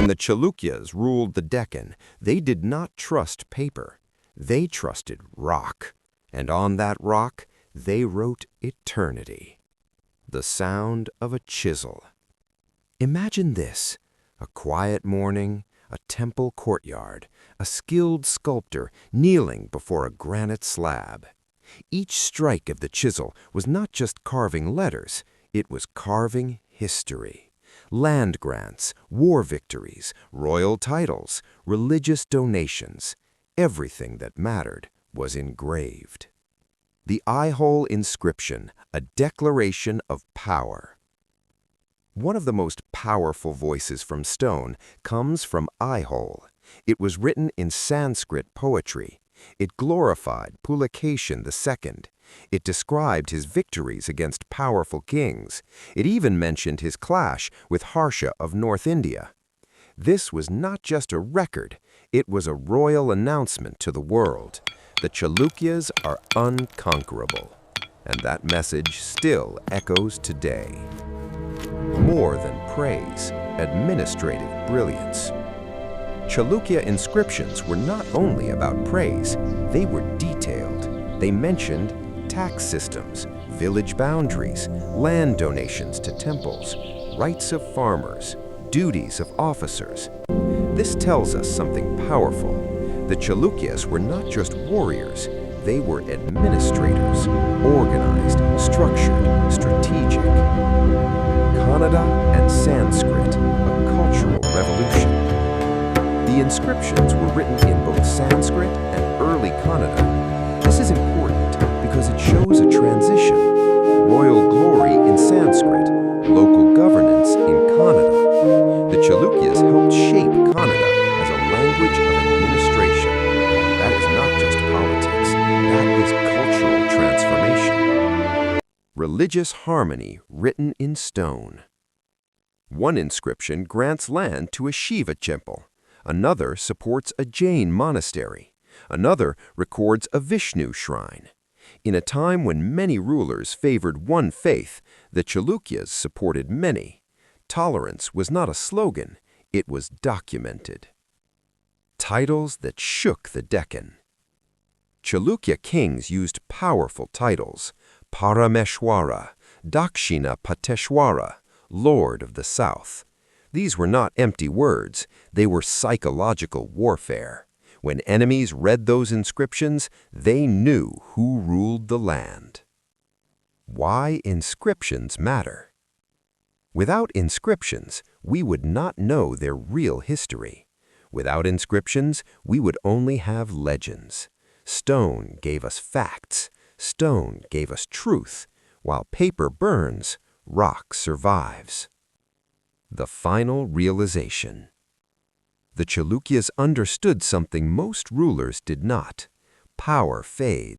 When the Chalukyas ruled the Deccan, they did not trust paper. They trusted rock. And on that rock, they wrote eternity. The sound of a chisel. Imagine this: a quiet morning, a temple courtyard, a skilled sculptor kneeling before a granite slab. Each strike of the chisel was not just carving letters, it was carving history. Land grants, war victories, royal titles, religious donations. Everything that mattered was engraved. The eye-hole inscription, a declaration of power. One of the most powerful voices from stone comes from eye-hole. It was written in Sanskrit poetry. It glorified Pulakeshin II. It described his victories against powerful kings. It even mentioned his clash with Harsha of North India. This was not just a record, it was a royal announcement to the world. The Chalukyas are unconquerable, and that message still echoes today. More than praise, administrative brilliance. Chalukya inscriptions were not only about praise, they were detailed. They mentioned tax systems, village boundaries, land donations to temples, rights of farmers, duties of officers. This tells us something powerful. The Chalukyas were not just warriors, they were administrators, organized, structured, strategic. Kannada and Sanskrit, a cultural revolution. The inscriptions were written in both Sanskrit and early Kannada. This is important because it shows a transition. Royal glory in Sanskrit, local governance in Kannada. The Chalukyas helped shape Kannada as a language of administration. That is not just politics, that is cultural transformation. Religious harmony written in stone. One inscription grants land to a Shiva temple. Another supports a Jain monastery. Another records a Vishnu shrine. In a time when many rulers favored one faith, the Chalukyas supported many. Tolerance was not a slogan, it was documented. Titles that shook the Deccan. Chalukya kings used powerful titles: Parameshwara, Dakshina Pateshwara, Lord of the South. These were not empty words, they were psychological warfare. When enemies read those inscriptions, they knew who ruled the land. Why inscriptions matter. Without inscriptions, we would not know their real history. Without inscriptions, we would only have legends. Stone gave us facts, stone gave us truth. While paper burns, rock survives. The final realization. The Chalukyas understood something most rulers did not. Power fades.